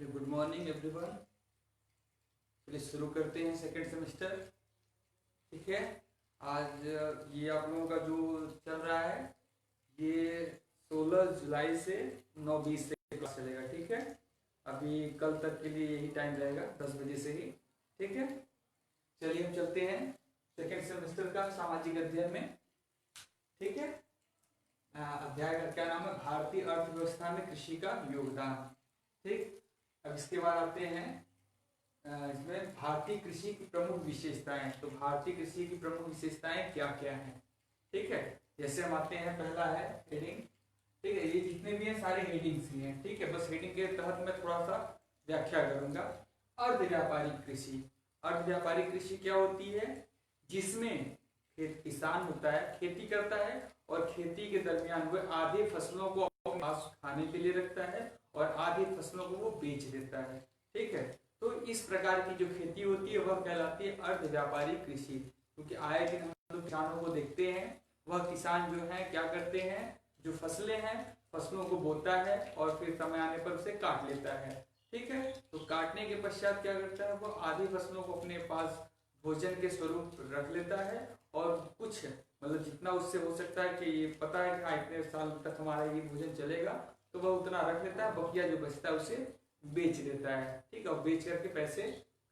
Good morning everyone. चलिए शुरू करते हैं सेकेंड सेमेस्टर। ठीक है, आज ये आप लोगों का जो चल रहा है ये 16 जुलाई से 9:20 से क्लास चलेगा। ठीक है, अभी कल तक के लिए यही टाइम रहेगा 10 बजे से ही। ठीक है, चलिए हम चलते हैं सेकेंड सेमेस्टर का सामाजिक अध्ययन में। ठीक है, अध्याय का क्या नाम है? भारतीय अर्थव्यवस्था में कृषि का योगदान। ठीक, अब इसके बाद आते हैं इसमें भारतीय कृषि की प्रमुख विशेषताएं। तो भारतीय कृषि की प्रमुख विशेषताएं क्या क्या हैं? ठीक है, जैसे हम आते हैं, पहला है हेडिंग। ठीक है, ये जितने भी हैं सारे हेडिंग्स ही हैं। ठीक है, बस हेडिंग के तहत मैं थोड़ा सा व्याख्या करूंगा। अर्ध व्यापारिक कृषि। अर्ध व्यापारिक कृषि क्या होती है? जिसमें किसान होता है, खेती करता है और खेती के दरमियान वह आधे फसलों को अपने पास खाने के लिए रखता है और आधी फसलों को वो बेच देता है। ठीक है, तो इस प्रकार की जो खेती होती है वह कहलाती है अर्ध व्यापारिक कृषि। क्योंकि आए दिन हम लोग किसानों को देखते हैं, वह किसान जो है क्या करते हैं, जो फसलें हैं फसलों को बोता है और फिर समय आने पर उसे काट लेता है। ठीक है, तो काटने के पश्चात क्या करता है, वह आधी फसलों को अपने पास भोजन के स्वरूप रख लेता है और कुछ मतलब जितना उससे हो सकता है कि ये पता है कि इतने साल तक हमारा ये भोजन चलेगा, तो वह उतना रख लेता है। बकिया जो बचता है उसे बेच देता है। ठीक है, और बेच करके पैसे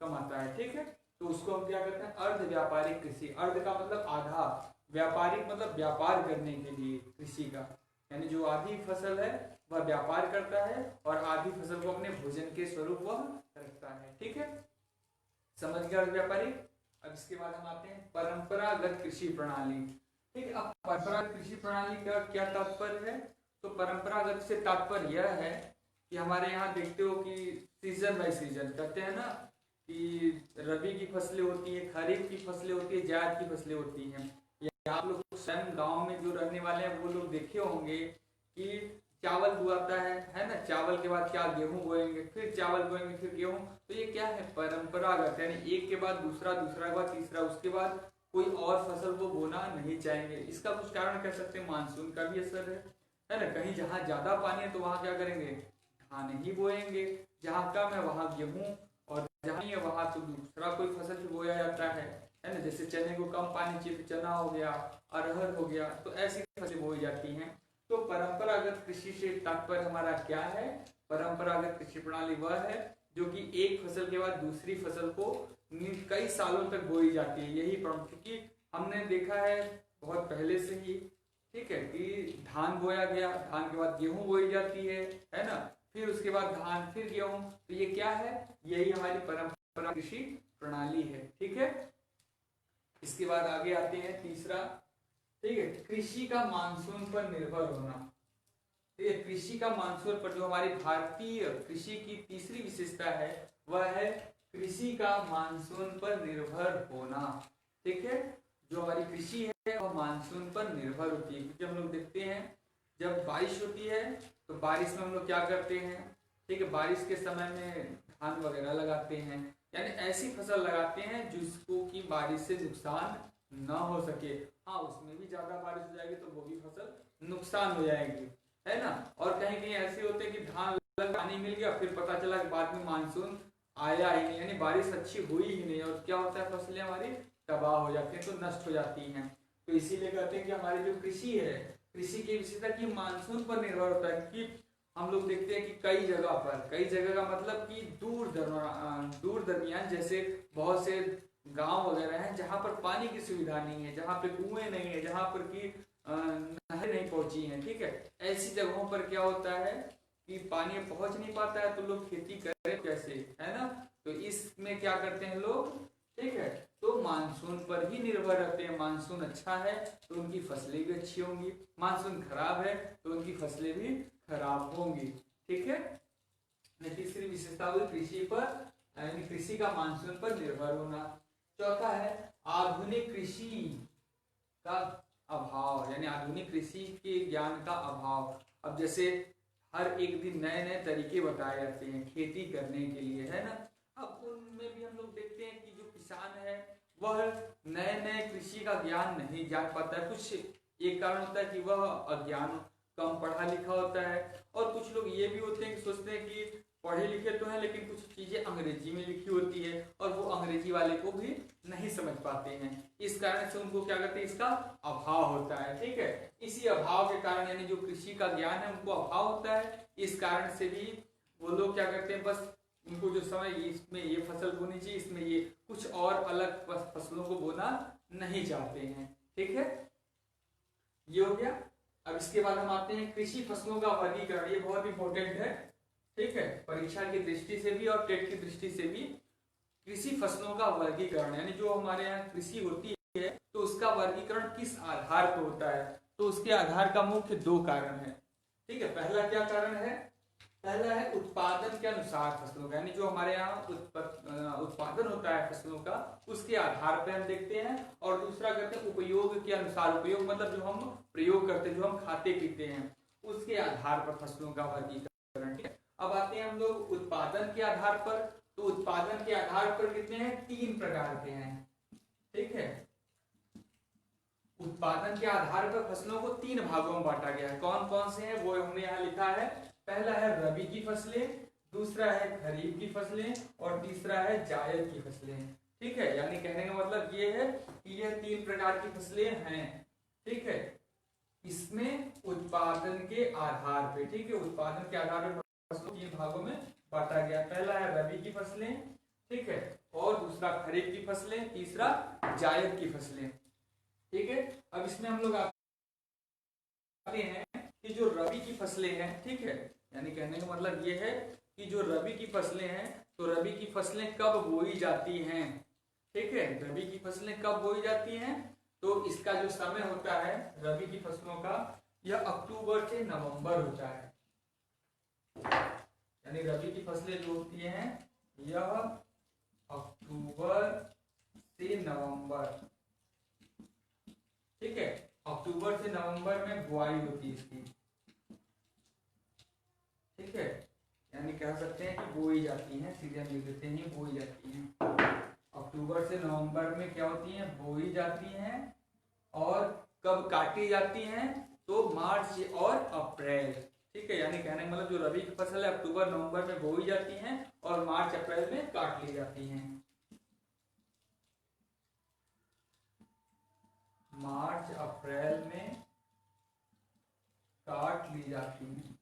कमाता है। ठीक है, तो उसको हम क्या करते हैं, अर्ध व्यापारिक कृषि। अर्ध का मतलब आधा, व्यापारिक मतलब व्यापार करने के लिए कृषि का, यानी जो आधी फसल है वह व्यापार करता है और आधी फसल को अपने भोजन के स्वरूप वह रखता है। ठीक है, समझ गया अर्ध व्यापारिक। अब इसके बाद हम आते हैं परंपरागत कृषि प्रणाली। ठीक है, अब परंपरागत कृषि प्रणाली का क्या तात्पर्य है? तो परंपरागत से तात्पर्य यह है कि हमारे यहाँ देखते हो कि सीजन बाय सीजन कहते हैं ना, कि रबी की फसलें होती है, खरीफ की फसलें होती है, जायद की फसलें होती हैं। या आप लोग स्वयं गांव में जो रहने वाले हैं वो लोग देखे होंगे कि चावल बुआता है ना, चावल के बाद क्या गेहूं बोएंगे, फिर चावल बोएंगे, फिर गेहूं। तो ये क्या है, परंपरागत, यानी एक के बाद दूसरा, दूसरा के बाद तीसरा, उसके बाद कोई और फसल वो बोना नहीं चाहेंगे। इसका कुछ कारण कह सकते हैं, मानसून का भी असर है ना। कहीं जहाँ ज्यादा पानी है तो वहां क्या करेंगे, धान ही बोएंगे, जहाँ कम है वहां गेहूं, और जहाँ नहीं है वहां तो दूसरा कोई फसल भी बोया जाता है ना। जैसे चने को कम पानी चाहिए तो चना हो गया, अरहर हो गया, तो ऐसी फसलें बोई जाती हैं। तो परंपरागत कृषि से तात्पर्य हमारा क्या है? परंपरागत कृषि प्रणाली वह है जो कि एक फसल के बाद दूसरी फसल को कई सालों तक बोई जाती है। यही क्योंकि हमने देखा है बहुत पहले से ही, ठीक है, कि धान बोया गया, धान के बाद गेहूं बोई जाती है ना, फिर उसके बाद धान, फिर गेहूं। तो ये क्या है, यही हमारी परंपरा कृषि प्रणाली है। ठीक है, इसके बाद आगे आते हैं तीसरा। ठीक है, कृषि का मानसून पर निर्भर होना। ठीक है, कृषि का मानसून पर, जो हमारी भारतीय कृषि की तीसरी विशेषता है वह है कृषि का मानसून पर निर्भर होना। ठीक है, जो हमारी कृषि है वह मानसून पर निर्भर होती है। क्योंकि हम लोग देखते हैं जब बारिश होती है तो बारिश में हम लोग क्या करते हैं, ठीक है, बारिश के समय में धान वगैरह लगाते हैं, यानी ऐसी फसल लगाते हैं जिसको कि बारिश से नुकसान ना हो सके। हाँ, उसमें भी ज्यादा बारिश हो जाएगी तो वो भी फसल नुकसान हो जाएगी, है ना। और कहीं कहीं ऐसे होते हैं कि धान पानी मिल गया, फिर पता चला कि बाद में मानसून आया ही नहीं, यानी बारिश अच्छी हुई ही नहीं, और क्या होता है, फसलें हमारी तबाह हो जाती हैं, तो नष्ट हो जाती हैं। तो इसीलिए कहते हैं कि हमारी जो कृषि है, कृषि की विशेषता की मानसून पर निर्भर होता है। कि हम लोग देखते हैं कि कई जगह पर, कई जगह का मतलब कि दूर दरमियान, जैसे बहुत से गांव वगैरह हैं जहां पर पानी की सुविधा नहीं है, जहां पे कुएं नहीं है, जहां पर की नहरें नहीं पहुंची हैं। ठीक है, ऐसी जगहों पर क्या होता है कि पानी पहुंच नहीं पाता है, तो लोग खेती करें कैसे, है ना। तो इसमें क्या करते हैं लोग, ठीक है, तो मानसून पर ही निर्भर रहते हैं। मानसून अच्छा है तो उनकी फसलें भी अच्छी होंगी, मानसून खराब है तो उनकी फसलें भी खराब होंगी। ठीक है, तीसरी विशेषता हुई कृषि पर, यानी कृषि का मानसून पर निर्भर होना। चौथा है आधुनिक कृषि का अभाव, यानी आधुनिक कृषि के ज्ञान का अभाव। अब जैसे हर एक दिन नए नए तरीके बताए जाते हैं खेती करने के लिए, है ना। अब उनमें भी हम लोग देखते हैं कि जो किसान है वह नए नए कृषि का ज्ञान नहीं जान पाता है। कुछ एक कारण होता है कि वह अज्ञान, कम पढ़ा लिखा होता है, और कुछ लोग ये भी होते हैं कि सोचते हैं कि पढ़े लिखे तो हैं, लेकिन कुछ चीजें अंग्रेजी में लिखी होती है और वो अंग्रेजी वाले को भी नहीं समझ पाते हैं। इस कारण से उनको क्या कहते हैं, इसका अभाव होता है। ठीक है, इसी अभाव के कारण यानी जो कृषि का ज्ञान है उनको अभाव होता है। इस कारण से भी वो लोग क्या करते हैं, बस उनको जो समय इसमें ये फसल बोनी चाहिए, इसमें ये कुछ और अलग फसलों को बोना नहीं चाहते हैं। ठीक है, ये हो गया। अब इसके बाद हम आते हैं कृषि फसलों का वर्गीकरण। ये बहुत इंपॉर्टेंट है। ठीक है, परीक्षा की दृष्टि से भी और टेट की दृष्टि से भी कृषि फसलों का वर्गीकरण यानी जो हमारे यहाँ कृषि होती है तो उसका वर्गीकरण किस आधार पर होता है, तो उसके आधार का मुख्य दो कारण है। ठीक है, पहला क्या कारण है, पहला है उत्पादन के अनुसार फसलों का, यानी जो हमारे यहाँ उत्पादन होता है फसलों का उसके आधार पर हम देखते हैं। और दूसरा कहते हैं उपयोग के अनुसार, उपयोग मतलब जो हम प्रयोग करते हैं, जो हम खाते पीते हैं, उसके आधार पर फसलों का वर्गीकरण। अब आते हैं हम लोग उत्पादन के आधार पर। तो उत्पादन के आधार पर कितने हैं, 3 प्रकार के हैं। ठीक है, उत्पादन के आधार पर फसलों को 3 भागों में बांटा गया है। कौन कौन से हैं वो हमने यहाँ लिखा है। पहला है रबी की फसलें, दूसरा है खरीफ की फसलें और तीसरा है जायद की फसलें। ठीक है, यानी कहने का मतलब ये है कि यह 3 प्रकार की फसलें हैं। ठीक है, इसमें उत्पादन के आधार पे, ठीक है, उत्पादन के आधार पर फसलों 3 भागों में बांटा गया। पहला है रबी की फसलें, ठीक है, और दूसरा खरीफ की फसलें, तीसरा जायद की फसलें। ठीक है, अब इसमें हम लोग आते हैं कि जो रबी की फसलें हैं, ठीक है, यानी कहने का मतलब ये है कि जो रबी की फसलें हैं तो रबी की फसलें कब बोई जाती हैं। ठीक है, रबी की फसलें कब बोई जाती हैं, तो इसका जो समय होता है रबी की फसलों का, यह अक्टूबर से नवंबर होता है। यानी रबी की फसलें जो होती हैं यह अक्टूबर से नवंबर, ठीक है, अक्टूबर से नवंबर में बुआई होती है इसकी। ठीक है, यानी कह सकते हैं कि बोई जाती हैं, सीधे हम लिख देते हैं बोई जाती हैं। अक्टूबर से नवंबर में क्या होती हैं, बोई जाती हैं। और कब काटी जाती हैं, तो मार्च और अप्रैल। ठीक है, यानी कहने का मतलब जो रबी की फसल है अक्टूबर नवंबर में बोई जाती हैं और मार्च अप्रैल में काट ली जाती हैं। मार्च अप्रैल में काट ली जाती हैं।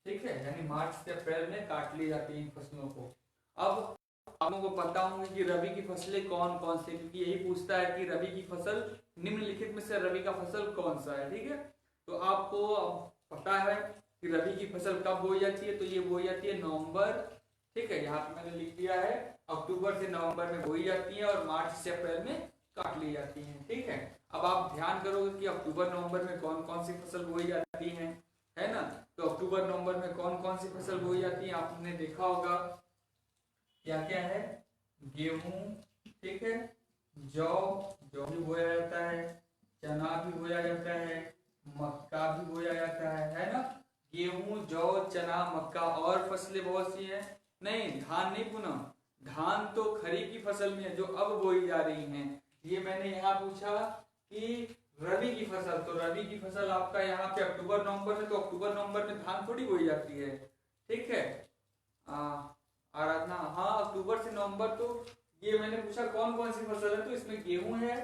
ठीक है, यानी मार्च से अप्रैल में काट ली जाती है फसलों को। अब आप लोगों को पता होंगे कि रबी की फसलें कौन कौन सी, क्योंकि यही पूछता है कि रबी की फसल निम्नलिखित में से रबी का फसल कौन सा है। ठीक है, तो आपको पता है कि रबी की फसल कब बोई जाती है, तो ये बोई जाती है नवंबर। ठीक है, यहाँ पे मैंने लिख दिया है अक्टूबर से नवंबर में बोई जाती है और मार्च से अप्रैल में काट ली जाती है। ठीक है, अब आप ध्यान करोगे कि अक्टूबर नवंबर में कौन कौन सी फसल बोई जाती है ना। तो अक्टूबर नवंबर में कौन कौन सी फसल बोई जाती है आपने देखा होगा, क्या क्या है, गेहूं, ठीक है, जौ भी बोया जाता है, चना भी बोया जाता है, मक्का भी बोया जाता है ना। गेहूं, जौ, चना, मक्का और फसलें बहुत सी हैं। नहीं, धान नहीं, पुनः धान तो खरीफ की फसल में है जो अब बोई जा रही हैं। ये मैंने यहाँ पूछा कि रबी की फसल, तो रबी की फसल आपका यहाँ पे अक्टूबर नवंबर में, तो अक्टूबर नवंबर में धान थोड़ी बोई जाती है। ठीक है, आराधना, हाँ, अक्टूबर से नवंबर। तो ये मैंने पूछा कौन कौन सी फसल है, तो इसमें गेहूं है,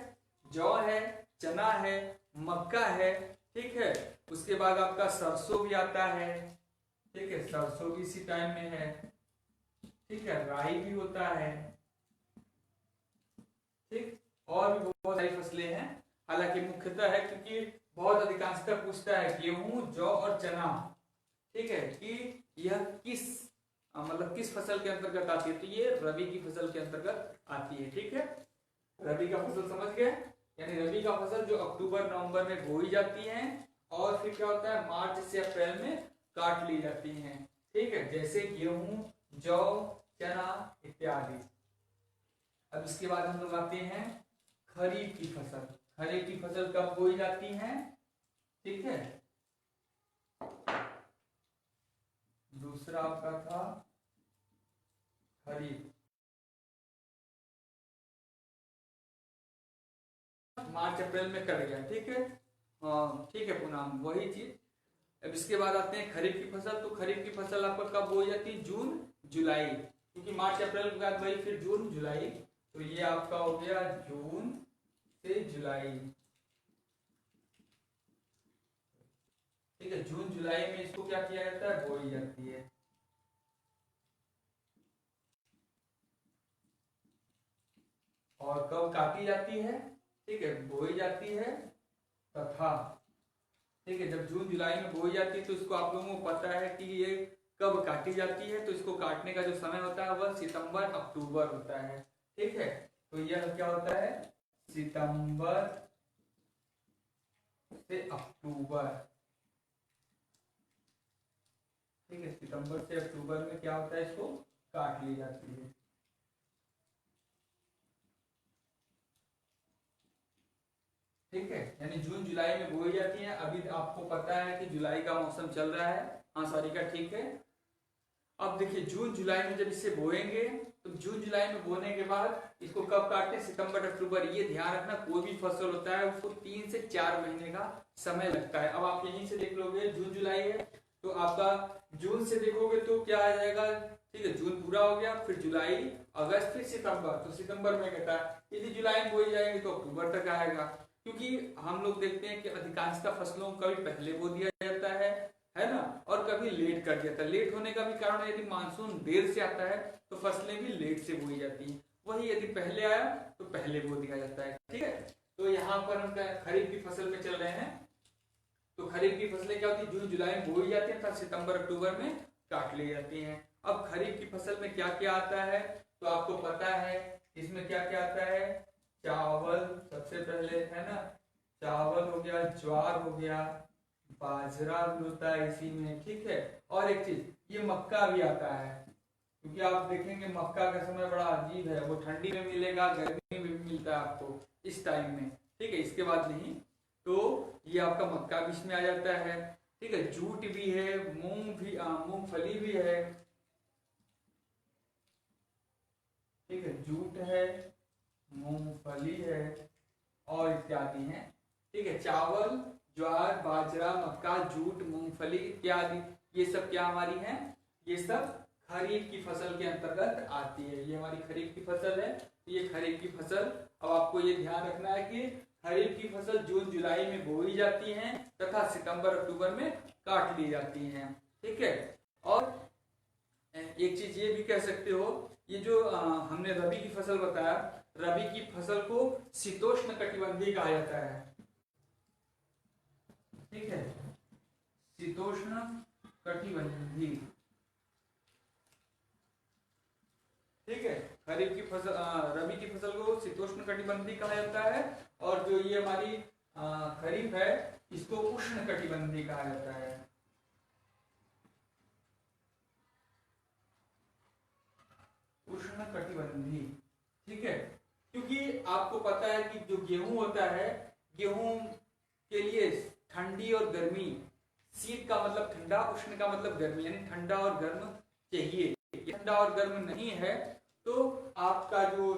जौ है, चना है, मक्का है। ठीक है, उसके बाद आपका सरसों भी आता है। ठीक है, सरसों भी इसी टाइम में है। ठीक है, राई भी होता है। ठीक, और भी बहुत सारी फसलें हैं, हालांकि मुख्यतः है क्योंकि बहुत अधिकांशतः पूछता है गेहूं, जौ और चना। ठीक है, कि यह किस मतलब किस फसल के अंतर्गत आती है, तो ये रबी की फसल के अंतर्गत आती है। ठीक है, रबी का फसल समझ गए, यानी रबी का फसल जो अक्टूबर नवंबर में बोई जाती है और फिर क्या होता है मार्च से अप्रैल में काट ली जाती हैं। ठीक है, जैसे गेहूं, जौ, चना इत्यादि। अब इसके बाद हम लोग आते हैं खरीफ की फसल। खरीफ की फसल कब बोई जाती है, ठीक है, दूसरा आपका था खरीफ, मार्च अप्रैल में कट गया। ठीक है, ठीक है, पुनः वही चीज अब इसके बाद आते हैं खरीफ की फसल। तो खरीफ की फसल आपका कब बोई जाती है? जून जुलाई, क्योंकि मार्च अप्रैल के बाद वही फिर जून जुलाई, तो ये आपका हो गया जून से जुलाई। ठीक है, जून जुलाई में इसको क्या किया जाता है? बोई जाती है। और कब काटी जाती है? ठीक है, बोई जाती है तथा, ठीक है, जब जून जुलाई में बोई जाती है तो इसको आप लोगों को पता है कि ये कब काटी जाती है, तो इसको काटने का जो समय होता है वह सितंबर अक्टूबर होता है। ठीक है, तो यह क्या होता है? सितंबर से अक्टूबर। ठीक है, सितंबर से अक्टूबर में क्या होता है? इसको काट ली जाती है। ठीक है, यानी जून जुलाई में बोई जाती है। अभी आपको पता है कि जुलाई का मौसम चल रहा है, हाँ सॉरी का, ठीक है। अब देखिए जून जुलाई में जब इसे बोएंगे तो जून जुलाई में बोने के बाद इसको कब काटते हैं? सितंबर अक्टूबर। ये ध्यान रखना, कोई भी फसल होता है उसको 3 से 4 महीने का समय लगता है। अब आप यहीं से देख लोगे, जून जुलाई है तो आपका जून से देखोगे तो क्या आ जाएगा? ठीक है, जून पूरा हो गया, फिर जुलाई, अगस्त, फिर सितंबर। तो सितंबर में कहता है यदि जुलाई में बोई जाएंगे तो अक्टूबर तक आएगा, क्योंकि हम लोग देखते हैं कि अधिकांशतः फसलों को कभी पहले बो दिया जाता है ना, और कभी लेट कर दिया जाता है। लेट होने का भी कारण है, यदि मानसून देर से आता है तो फसलें भी लेट से बोई जाती हैं। वही यदि पहले आया तो पहले बो दिया जाता है। ठीक है, तो यहाँ पर हम खरीफ की फसल में चल रहे हैं। तो खरीफ की फसलें क्या होती है? जून जुलाई में बोई जाती है, सितंबर अक्टूबर में काट ली जाती हैं। अब खरीफ की फसल में क्या क्या आता है तो आपको पता है, इसमें क्या क्या आता है? चावल सबसे पहले, है ना, चावल हो गया, ज्वार हो गया, बाजरा भी होता है इसी में। ठीक है, और एक चीज ये मक्का भी आता है, क्योंकि आप देखेंगे मक्का का समय बड़ा अजीब है, वो ठंडी में मिलेगा, गर्मी में भी मिलता है आपको इस टाइम में। ठीक है, इसके बाद नहीं, तो ये आपका मक्का भी इसमें आ जाता है। ठीक है, जूट भी है, मूंग भी, मूंगफली भी है। ठीक है, जूट है, मूंगफली है और इत्यादि हैं। ठीक है, चावल, ज्वार, बाजरा, मक्का, जूट, मूंगफली इत्यादि, ये सब क्या हमारी हैं? ये सब खरीफ की फसल के अंतर्गत आती है। ये हमारी खरीफ की फसल है, ये खरीफ की फसल। अब आपको ये ध्यान रखना है कि खरीफ की फसल जून जुलाई में बोई जाती हैं तथा सितंबर अक्टूबर में काट ली जाती हैं। ठीक है, और एक चीज ये भी कह सकते हो, ये जो हमने रबी की फसल बताया, रबी की फसल को शीतोष्ण कटिबंधीय कहा जाता है। ठीक है, शीतोष्ण कटिबंधीय। ठीक है, खरीफ की फसल, रबी की फसल को शीतोष्ण कटिबंधीय कहा जाता है, और जो ये हमारी खरीफ है इसको उष्ण कटिबंधीय कहा जाता है। उष्ण कटिबंधीय। ठीक है, क्योंकि आपको पता है कि जो गेहूं होता है, गेहूं के लिए ठंडी और गर्मी, शीत का मतलब ठंडा, उष्ण का मतलब गर्मी, यानी ठंडा और गर्म चाहिए। ठंडा और गर्म नहीं है तो आपका जो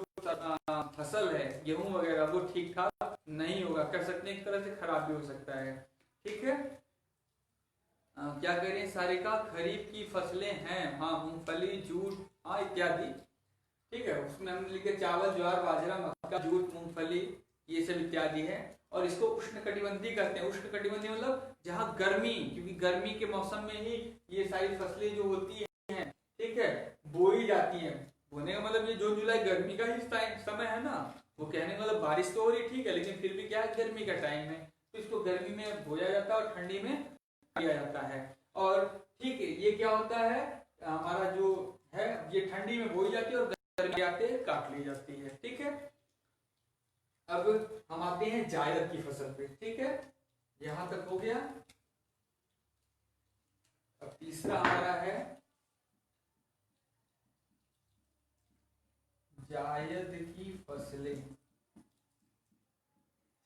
फसल है गेहूं वगैरह वो ठीक ठाक नहीं होगा, कर सकते हैं, एक तरह से खराब भी हो सकता है। ठीक है, क्या करें? सारे का खरीफ की फसलें हैं, हाँ, मूंगफली, जूट, हाँ, इत्यादि। ठीक है, उसमें हमने लिखे चावल, ज्वार, बाजरा, मक्का, जूट, मूंगफली, ये सब इत्यादि है। और इसको उष्ण कटिबंधीय कहते हैं। उष्ण कटिबंधीय मतलब जहाँ गर्मी, क्योंकि गर्मी के मौसम में ही ये सारी फसलें जो होती हैं, ठीक है, बोई जाती हैं। बोने का मतलब ये जून जुलाई गर्मी का ही समय है ना, वो कहने का मतलब बारिश तो हो रही, ठीक है, लेकिन फिर भी क्या है, गर्मी का टाइम है, तो इसको गर्मी में बोया जाता है और ठंडी में किया जाता है। और ठीक है, ये क्या होता है, हमारा जो है ये ठंडी में बोई जाती है और गर्मी आते काट ली जाती है। ठीक है, अब हम आते हैं जायद की फसल पे। ठीक है, यहां तक हो गया। अब तीसरा हमारा है जायद की फसलें।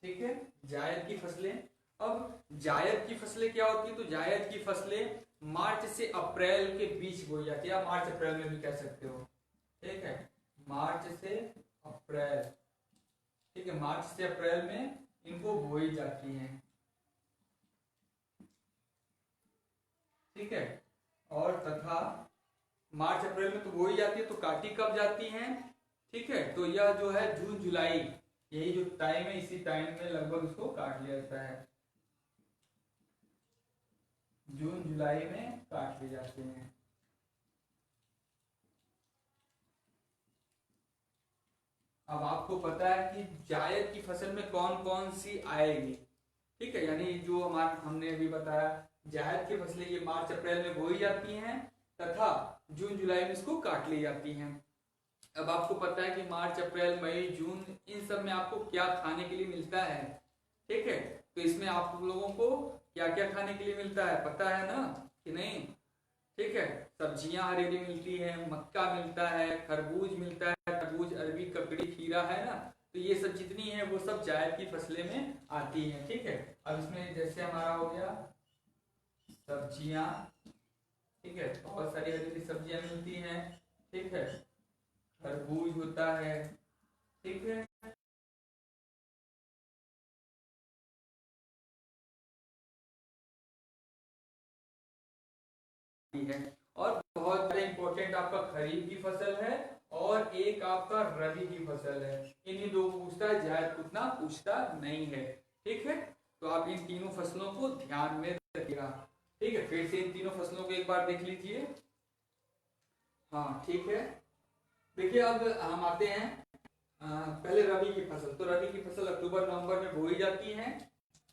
ठीक है, जायद की फसलें। अब जायद की फसलें क्या होती है? तो जायद की फसलें मार्च से अप्रैल के बीच बोई जाती है, या मार्च अप्रैल में भी कह सकते हो। ठीक है, मार्च से अप्रैल। ठीक है, मार्च से अप्रैल में इनको बोई जाती हैं। ठीक है। और तथा मार्च अप्रैल में तो बोई जाती है, तो काटी कब जाती हैं, ठीक है। तो यह जो है जून जुलाई, यही जो टाइम है, इसी टाइम में लगभग इसको काट लिया जाता है, जून जुलाई में काट लिए जाते हैं। अब आपको पता है कि जायद की फसल में कौन कौन सी आएगी, ठीक है। यानी जो हमारा हमने अभी बताया, जायद की फसलें ये मार्च अप्रैल में बोई जाती हैं तथा जून जुलाई में इसको काट ली जाती हैं। अब आपको पता है कि मार्च अप्रैल मई जून इन सब में आपको क्या खाने के लिए मिलता है, ठीक है। तो इसमें आप लोगों को क्या क्या खाने के लिए मिलता है पता है ना कि नहीं, ठीक है। सब्जियां हरी हरी मिलती है, मक्का मिलता है, खरबूज मिलता है, तरबूज, अरबी, ककड़ी, खीरा, है ना। तो ये सब जितनी है वो सब जायद की फसलें में आती हैं, ठीक है। अब इसमें जैसे हमारा हो गया सब्जियां, ठीक है, बहुत सारी हरी हरी सब्जियां मिलती हैं, ठीक है। खरबूज होता है, ठीक है। है और बहुत सारे इंपॉर्टेंट आपका खरीफ की फसल है और एक आपका रबी की फसल है। इन्हीं दो पूछता है, जायद उतना पूछता नहीं है, ठीक है। तो आप इन तीनों फसलों को ध्यान में रखिएगा, ठीक है। फिर से इन तीनों फसलों को एक बार देख लीजिए। हाँ, ठीक है। देखिए अब हम आते हैं पहले रबी की फसल। तो रबी की फसल अक्टूबर नवंबर में बोई जाती है,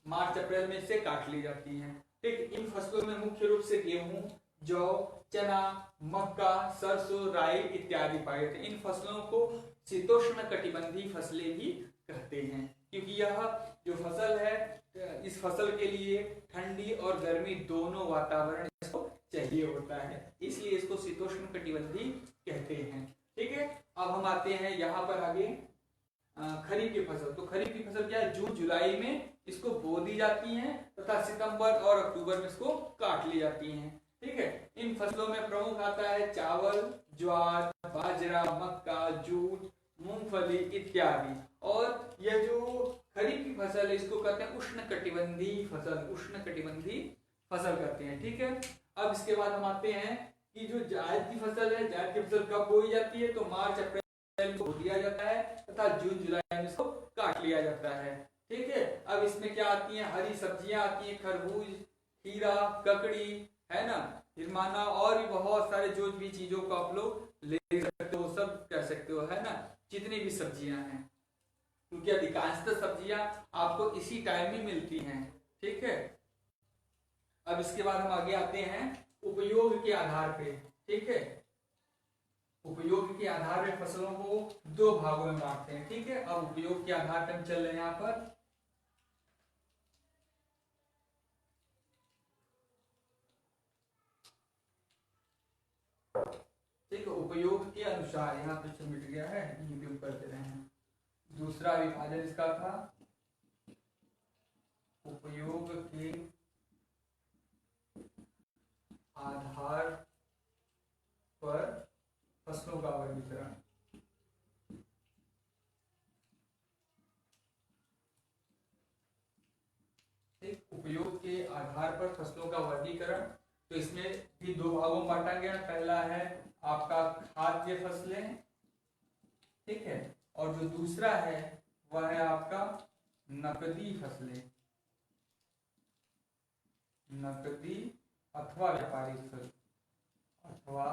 मार्च अप्रैल में इसे काट ली जाती है, ठीक। इन फसलों में मुख्य रूप से गेहूं, जौ, चना, मक्का, सरसों, राई इत्यादि पाए जाते हैं। इन फसलों को शीतोष्ण कटिबंधीय फसलें भी कहते हैं, क्योंकि यह जो फसल है, इस फसल के लिए ठंडी और गर्मी दोनों वातावरण इसको चाहिए होता है, इसलिए इसको शीतोष्ण कटिबंधीय कहते हैं, ठीक है। अब हम आते हैं यहाँ पर आगे खरीफ की फसल। तो खरीफ की फसल क्या है, जून जुलाई में इसको बो दी जाती है तथा सितंबर और अक्टूबर में इसको काट ली जाती हैं, ठीक है। इन फसलों में प्रमुख आता है चावल, ज्वार, बाजरा, मक्का, जूट, मूंगफली इत्यादि। और यह जो खरीफ की फसल है इसको कहते हैं उष्ण कटिबंधीय फसल, उष्ण कटिबंधीय फसल कहते हैं, ठीक है। अब इसके बाद हम आते हैं कि जो जायद की फसल है, जायद की फसल कब बोई जाती है, तो मार्च अप्रैल को बो दिया जाता है तथा जून जुलाई में इसको काट लिया जाता है, ठीक है। अब इसमें क्या आती है, हरी सब्जियां आती हैं, खरबूज, खीरा, ककड़ी, है ना, हिरमाना, और भी बहुत सारे जो भी चीजों को आप लोग ले सकते हो, सब कर सकते हो, है ना, जितनी भी सब्जियां हैं, क्योंकि अधिकांशतः सब्जियां आपको इसी टाइम में मिलती हैं, ठीक है। अब इसके बाद हम आगे आते हैं उपयोग के आधार पे, ठीक है। उपयोग के आधार पे फसलों को दो भागों में बांटते हैं, ठीक है। अब उपयोग के आधार पर हम चल रहे हैं यहाँ पर, ठीक है। उपयोग के अनुसार यहाँ पे मिट गया है, यूट्यूब कर दे रहे हैं। दूसरा विभाजन इसका था उपयोग के आधार पर फसलों का वर्गीकरण, ठीक। उपयोग के आधार पर फसलों का वर्गीकरण, तो इसमें भी दो भागों में बांटा गया। पहला है आपका खाद्य फसलें, ठीक है, और जो दूसरा है वह है आपका नकदी फसलें, नकदी अथवा व्यापारिक फसल, अथवा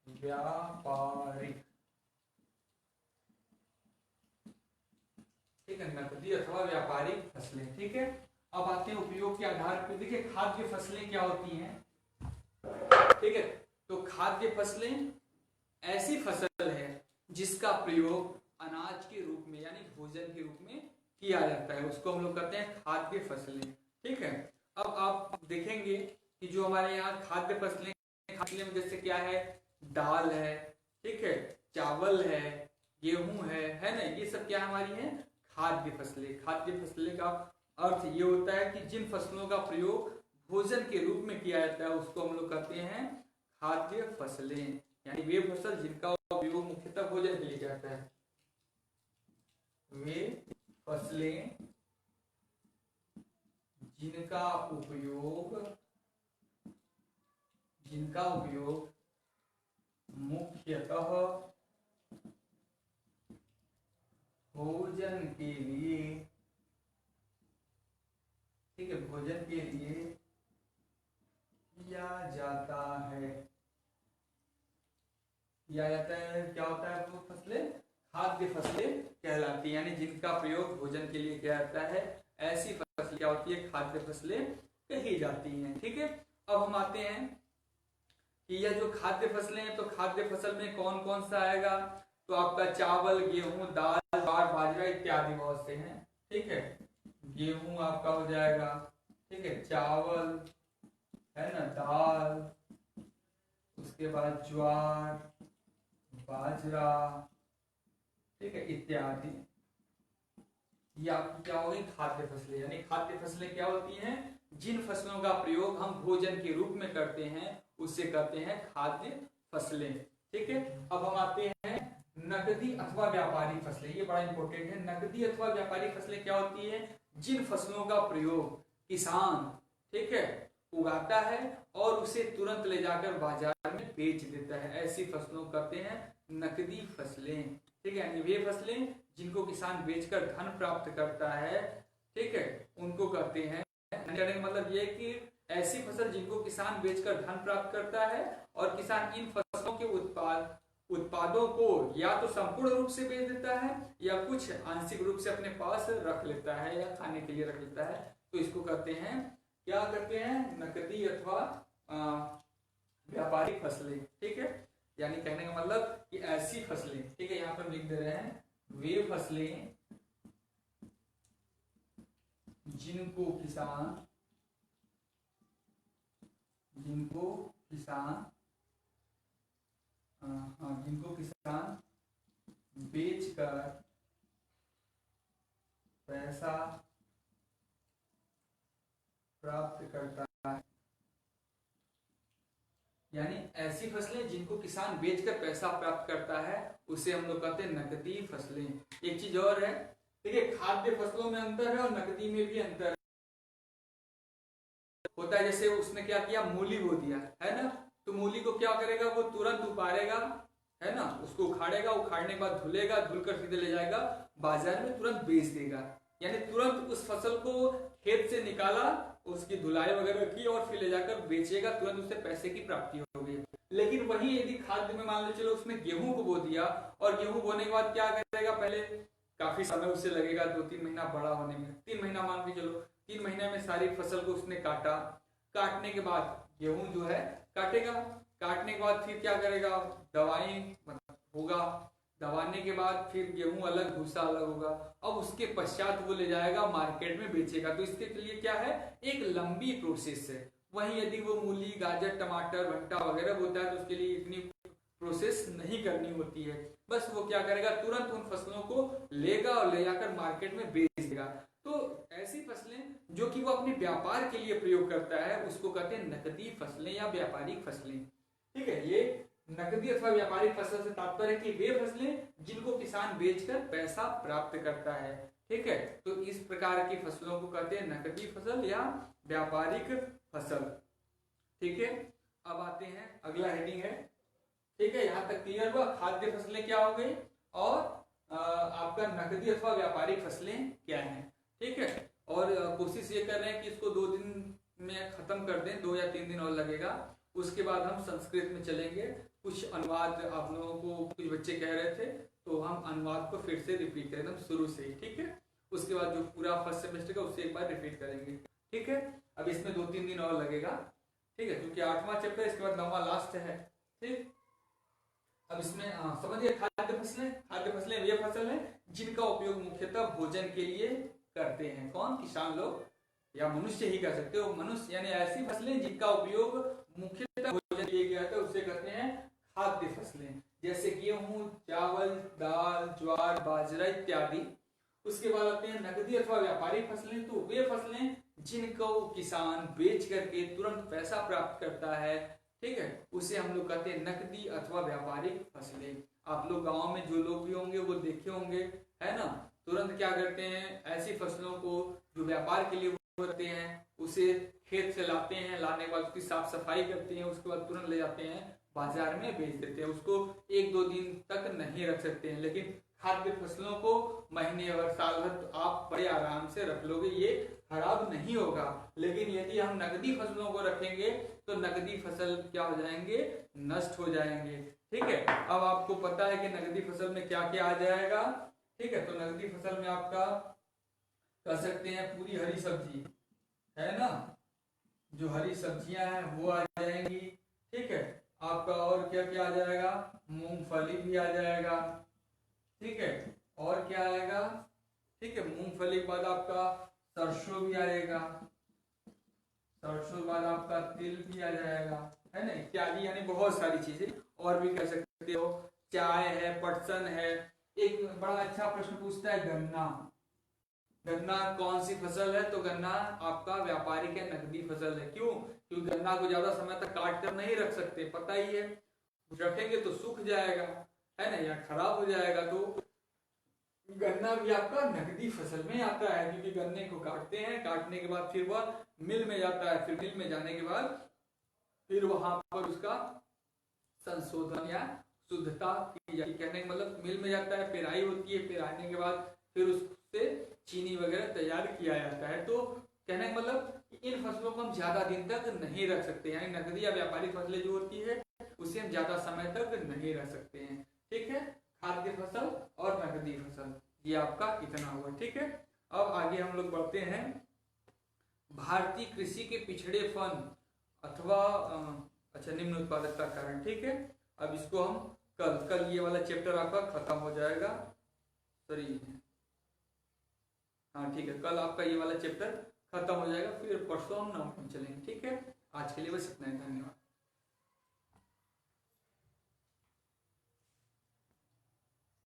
व्यापारिक, ठीक है, नकदी अथवा व्यापारिक फसलें, ठीक है। अब आते हैं उपयोग के आधार पर। देखिए खाद्य फसलें क्या होती हैं, ठीक है। तो खाद्य फसलें ऐसी फसल है जिसका प्रयोग अनाज के रूप में यानी भोजन के रूप में किया जाता है, उसको हम लोग कहते हैं खाद्य फसलें, ठीक है। अब आप देखेंगे कि जो हमारे यहाँ खाद्य फसलें में जैसे क्या है, दाल है, ठीक है, चावल है, गेहूं है ना, ये सब क्या हमारी है, खाद्य फसलें। खाद्य फसलें का अर्थ ये होता है कि जिन फसलों का प्रयोग भोजन के रूप में किया जाता है उसको हम लोग कहते हैं खाद्य फसलें, यानी वे फसल जिनका उपयोग मुख्यतः भोजन के लिए जाता है, वे फसलें जिनका उपयोग जिनका उपयोग मुख्यतः भोजन के लिए, ठीक है, भोजन के लिए किया जाता है। किया जाता है क्या होता है? वो फसलें खाद्य फसलें कहलाती है, यानी जिनका प्रयोग भोजन के लिए किया जाता है, ऐसी फसलें क्या होती है? खाद्य फसलें कही जाती हैं। ठीक है, अब हम आते हैं कि यह जो खाद्य फसलें हैं, तो खाद्य फसल में कौन कौन सा आएगा? तो आपका चावल, गेहूं, दाल, ज्वार, बाजरा इत्यादि बहुत से हैं। ठीक है, गेहूं आपका हो जाएगा, ठीक है, चावल है ना, दाल, उसके बाद ज्वार, बाजरा, ठीक है, इत्यादि। ये आपकी क्या होगी? खाद्य फसलें। यानी खाद्य फसलें क्या होती हैं? जिन फसलों का प्रयोग हम भोजन के रूप में करते हैं उससे कहते हैं खाद्य फसलें। ठीक है, अब हम आते हैं नकदी अथवा व्यापारिक फसलें। ये बड़ा इंपॉर्टेंट है। नकदी अथवा व्यापारिक फसलें क्या होती है? जिन फसलों का प्रयोग किसान, ठीक है, उगाता है और उसे तुरंत ले जाकर बाजार में बेच देता है, ऐसी फसलों को कहते हैं नकदी फसलें। ठीक है, यानी वे फसलें जिनको किसान बेचकर धन प्राप्त करता है, ठीक है, उनको कहते हैं। कहने का मतलब ये कि ऐसी फसल जिनको किसान बेचकर धन प्राप्त करता है और किसान इन फसलों के उत्पादों को या तो संपूर्ण रूप से बेच देता है या कुछ आंशिक रूप से अपने पास रख लेता है या खाने के लिए रख लेता है, तो इसको कहते हैं, क्या कहते हैं? नकदी अथवा व्यापारिक फसलें। ठीक है, यानी कहने का मतलब कि ऐसी फसलें, ठीक है, यहाँ पर लिख दे रहे हैं, वे फसलें जिनको किसान बेचकर पैसा प्राप्त करता है। यानी ऐसी फसलें जिनको किसान बेचकर पैसा प्राप्त करता है उसे हम लोग कहते हैं नकदी फसलें। एक चीज और है, ठीक है, खाद्य फसलों में अंतर है और नकदी में भी अंतर होता है। जैसे उसने क्या किया? मूली बो दिया है ना, तो मूली को क्या करेगा? वो तुरंत उबारेगा, है ना, उसको उखाड़ेगा, उखाड़ने के बाद धुलेगा, धुलकर सीधे ले जाएगा बाजार में, तुरंत बेच देगा। यानी तुरंत उस फसल को खेत से निकाला, उसकी धुलाई वगैरह की और फिर ले जाकर बेचेगा, तुरंत उससे पैसे की प्राप्ति होगी। लेकिन वही यदि खाद्य में मान लो चलो उसने गेहूं को बो दिया और गेहूं बोने के बाद क्या करेगा? पहले काफी समय उससे लगेगा, 2-3 महीना बड़ा होने में, 3 महीना मान के चलो, 3 महीने में सारी फसल को उसने काटा। काटने के बाद गेहूं जो है काटेगा, काटने के बाद फिर क्या करेगा? दवाई होगा, दबाने के बाद फिर गेहूं अलग, भूसा अलग होगा। अब उसके पश्चात वो ले जाएगा मार्केट में बेचेगा। तो इसके लिए क्या है? एक लंबी प्रोसेस है। वहीं यदि वो मूली, गाजर, टमाटर, भंटा वगैरह होता है तो उसके लिए इतनी प्रोसेस नहीं करनी होती है। बस वो क्या करेगा? तुरंत उन फसलों को लेगा और ले जाकर मार्केट में बेच देगा। तो ऐसी फसलें जो कि वो अपने व्यापार के लिए प्रयोग करता है उसको कहते हैं नकदी फसलें या व्यापारिक फसलें। ठीक है, ये नकदी अथवा व्यापारिक फसल से तात्पर्य कि वे फसलें जिनको किसान बेचकर पैसा प्राप्त करता है। ठीक है, तो इस प्रकार की फसलों को कहते हैं नकदी फसल या व्यापारिक फसल। ठीक है, अब आते हैं, अगला हेडिंग है, ठीक है, यहां तक क्लियर हुआ? खाद्य फसलें क्या हो गई और आपका नकदी अथवा व्यापारिक फसलें क्या हैं। ठीक है, और कोशिश ये कर रहे हैं कि इसको 2 दिन में खत्म कर दें, 2 या 3 दिन और लगेगा। उसके बाद हम संस्कृत में चलेंगे। कुछ अनुवाद आप लोगों को कुछ बच्चे कह रहे थे तो हम अनुवाद को फिर से रिपीट करें एकदम शुरू से ही। ठीक है, उसके बाद जो पूरा फर्स्ट सेमेस्टर का उससे एक बार रिपीट करेंगे। ठीक है, अब इसमें 2-3 दिन और लगेगा। ठीक है, क्योंकि 8वां चैप्टर, इसके बाद 9वां लास्ट है। ठीक, अब इसमें समझिए, खाद्य फसलें वे फसल हैं जिनका उपयोग मुख्यतः भोजन के लिए करते हैं। कौन? किसान लोग या मनुष्य ही कर सकते हो। मनुष्य यानी ऐसी फसलें जिनका उपयोग मुख्यतः भोजन के लिए किया जाता है उसे कहते हैं खाद्य फसलें। जैसे गेहूं, चावल, दाल, ज्वार, बाजरा इत्यादि। उसके बाद आते हैं नकदी अथवा व्यापारिक फसलें। तो वे फसलें जिनको किसान बेच करके तुरंत पैसा प्राप्त करता है, ठीक है, उसे हम लोग कहते हैं नकदी अथवा व्यापारिक फसलें। आप लोग गांव में जो लोग भी होंगे वो देखे होंगे, है ना, तुरंत क्या करते हैं? ऐसी फसलों को जो व्यापार के लिए होते हैं, उसे खेत से लाते हैं, लाने के बाद उसकी साफ सफाई करते हैं, उसके बाद तुरंत ले जाते हैं बाजार में बेच देते हैं, उसको 1-2 दिन तक नहीं रख सकते हैं। लेकिन खाद्य फसलों को महीने और साल भर तो आप बड़े आराम से रख लोगे, ये खराब नहीं होगा। लेकिन यदि हम नकदी फसलों को रखेंगे तो नकदी फसल क्या हो जाएंगे, नष्ट हो जाएंगे। ठीक है, अब आपको पता है कि नकदी फसल में क्या क्या आ जाएगा। ठीक है, तो नकदी फसल में आपका कह सकते हैं पूरी हरी सब्जी है ना, जो हरी सब्जियां हैं वो आ जाएंगी। ठीक है, आपका और क्या क्या आ जाएगा, मूंगफली भी आ जाएगा। ठीक है, और क्या आएगा, ठीक है, मूंगफली के बाद आपका सरसों भी आएगा, सरसों के बाद आपका तिल भी आ जाएगा, है ना, इत्यादि, यानी बहुत सारी चीजें और भी कह सकते हो। चाय है, पटसन है। एक बड़ा अच्छा प्रश्न पूछता है, गन्ना, गन्ना कौन सी फसल है, तो गन्ना आपका व्यापारिक है, नकदी फसल है। क्यों, क्योंकि गन्ना को ज्यादा समय तक काट कर नहीं रख सकते, पता ही है, रखेंगे तो सूख जाएगा, है ना, या खराब हो जाएगा। तो गन्ना भी आपका नकदी फसल में आता है, क्योंकि गन्ने को काटते हैं, काटने के बाद फिर वह मिल में जाता है, फिर मिल में जाने के बाद फिर वहां पर उसका संशोधन या शुद्धता की जाती है। कहने का मतलब मिल में जाता है, पेराई होती है, पेराने के बाद फिर उससे चीनी वगैरह तैयार किया जाता है। तो कहने का मतलब इन फसलों को हम ज्यादा दिन तक नहीं रख सकते, यानी नकदी या व्यापारिक फसलें जो होती है उसे हम ज्यादा समय तक नहीं रख सकते हैं। ठीक है, खाद्य फसल और नकदी फसल, ये आपका इतना हुआ। ठीक है, अब आगे हम लोग बढ़ते हैं, भारतीय कृषि के पिछड़ेपन अथवा अच्छा निम्न उत्पादकता कारण। ठीक है, अब इसको हम कल ये वाला चैप्टर आपका खत्म हो जाएगा। सॉरी, हाँ ठीक है, कल आपका ये वाला चैप्टर खत्म हो जाएगा, फिर परसों हम 9 चलेंगे। ठीक है, आज के लिए बस इतना ही, धन्यवाद।